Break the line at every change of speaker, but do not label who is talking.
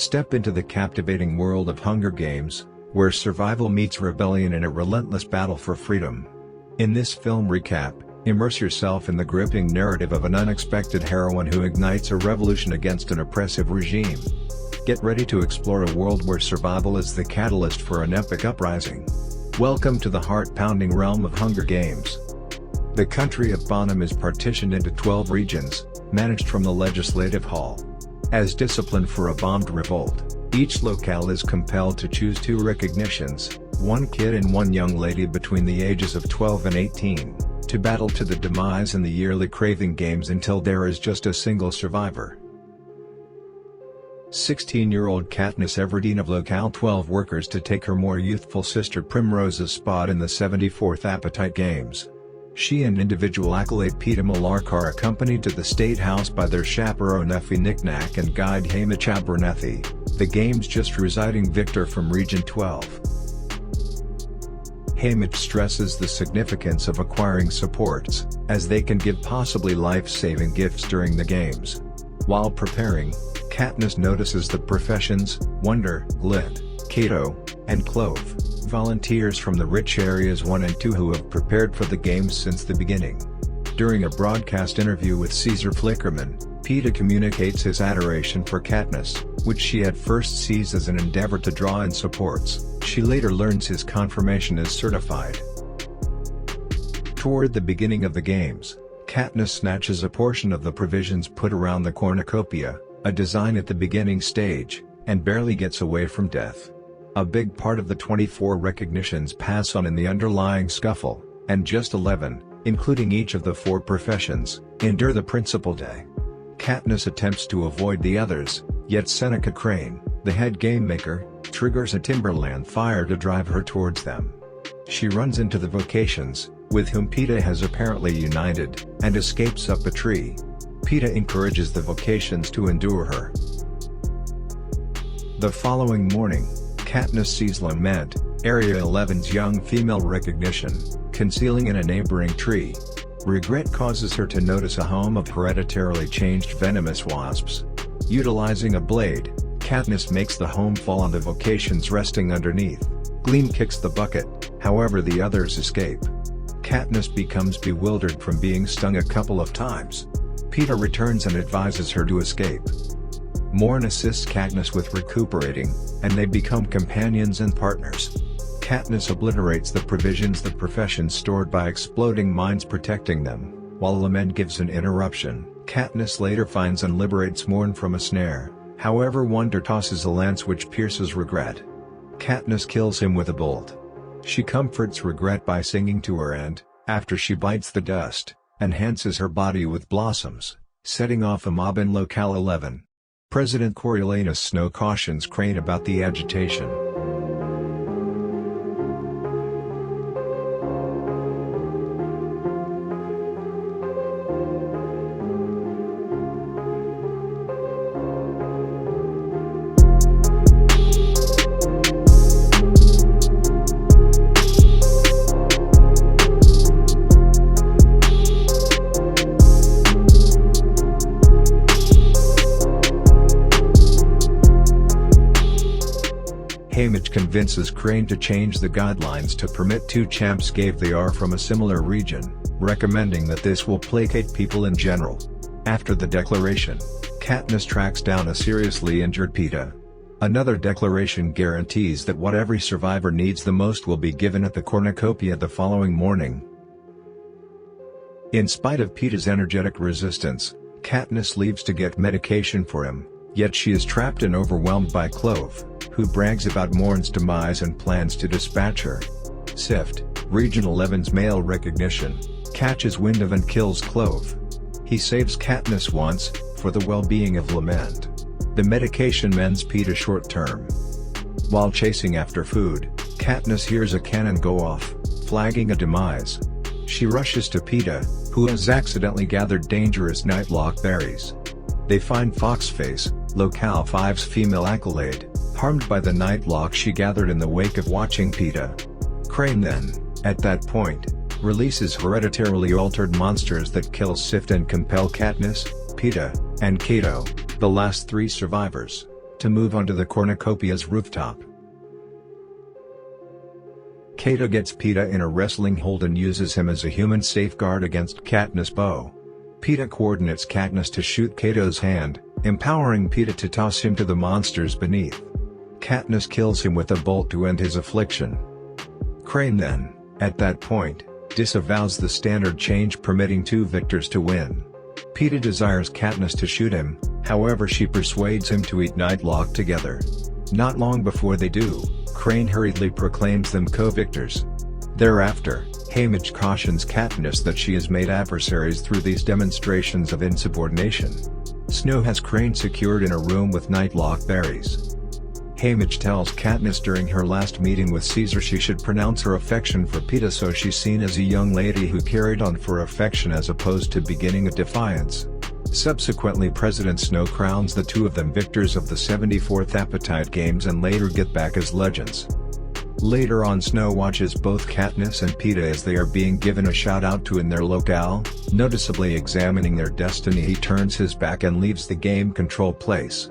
Step into the captivating world of Hunger Games, where survival meets rebellion in a relentless battle for freedom. In this film recap, immerse yourself in the gripping narrative of an unexpected heroine who ignites a revolution against an oppressive regime. Get ready to explore a world where survival is the catalyst for an epic uprising. Welcome to the heart-pounding realm of Hunger Games. The country of Bonham is partitioned into 12 regions, managed from the Legislative Hall. As discipline for a bombed revolt, each locale is compelled to choose 2 recognitions, one kid and one young lady between the ages of 12 and 18, to battle to the demise in the yearly Craving Games until there is just a single survivor. 16-year-old Katniss Everdeen of Locale 12 workers to take her more youthful sister Primrose's spot in the 74th Appetite Games. She and individual accolade Peeta Mellark are accompanied to the State House by their chaperone Effie Knick-Knack and guide Haymitch Abernethy, the game's just residing victor from Region 12. Haymitch stresses the significance of acquiring supports, as they can give possibly life-saving gifts during the games. While preparing, Katniss notices the professions, Wonder, Lit, Cato, and Clove, volunteers from the rich areas 1 and 2 who have prepared for the games since the beginning. During a broadcast interview with Caesar Flickerman, Peeta communicates his adoration for Katniss, which she at first sees as an endeavor to draw in supports. She later learns his confirmation is certified. Toward the beginning of the games, Katniss snatches a portion of the provisions put around the cornucopia, a design at the beginning stage, and barely gets away from death. A big part of the 24 recognitions pass on in the underlying scuffle, and just 11, including each of the 4 professions, endure the principal day. Katniss attempts to avoid the others, yet Seneca Crane, the head game maker, triggers a Timberland fire to drive her towards them. She runs into the vocations, with whom Peeta has apparently united, and escapes up a tree. Peeta encourages the vocations to endure her. The following morning, Katniss sees Lament, Area 11's young female recognition, concealing in a neighboring tree. Regret causes her to notice a home of hereditarily changed venomous wasps. Utilizing a blade, Katniss makes the home fall on the vocations resting underneath. Gleam kicks the bucket, however the others escape. Katniss becomes bewildered from being stung a couple of times. Peeta returns and advises her to escape. Morn assists Katniss with recuperating, and they become companions and partners. Katniss obliterates the provisions the professions stored by exploding mines protecting them, while Lament gives an interruption. Katniss later finds and liberates Morn from a snare, however Wonder tosses a lance which pierces Regret. Katniss kills him with a bolt. She comforts Regret by singing to her and, after she bites the dust, enhances her body with blossoms, setting off a mob in Locale 11. President Coriolanus Snow cautions Crane about the agitation. Haymitch convinces Crane to change the guidelines to permit 2 champs gave they are from a similar region, recommending that this will placate people in general. After the declaration, Katniss tracks down a seriously injured Peeta. Another declaration guarantees that what every survivor needs the most will be given at the cornucopia the following morning. In spite of Peeta's energetic resistance, Katniss leaves to get medication for him, yet she is trapped and overwhelmed by Clove, who brags about Morn's demise and plans to dispatch her. Sift, Region 11's male recognition, catches wind of and kills Clove. He saves Katniss once, for the well-being of Lament. The medication mends Peeta short-term. While chasing after food, Katniss hears a cannon go off, flagging a demise. She rushes to Peeta, who has accidentally gathered dangerous nightlock berries. They find Foxface, Locale 5's female accolade, harmed by the nightlock she gathered in the wake of watching Peeta. Crane then, at that point, releases hereditarily altered monsters that kill Sift and compel Katniss, Peeta, and Cato, the last 3 survivors, to move onto the cornucopia's rooftop. Kato gets Peta in a wrestling hold and uses him as a human safeguard against Katniss' bow. Peta coordinates Katniss to shoot Kato's hand, empowering Peta to toss him to the monsters beneath. Katniss kills him with a bolt to end his affliction. Crane then, at that point, disavows the standard change permitting 2 victors to win. Peta desires Katniss to shoot him, however she persuades him to eat Nightlock together. Not long before they do, Crane hurriedly proclaims them co-victors. Thereafter, Haymitch cautions Katniss that she has made adversaries through these demonstrations of insubordination. Snow has Crane secured in a room with Nightlock berries. Haymitch tells Katniss during her last meeting with Caesar she should pronounce her affection for Peta so she's seen as a young lady who carried on for affection as opposed to beginning a defiance. Subsequently President Snow crowns the 2 of them victors of the 74th Appetite Games and later get back as legends. Later on Snow watches both Katniss and Peta as they are being given a shout out to in their locale, noticeably examining their destiny he turns his back and leaves the game control place.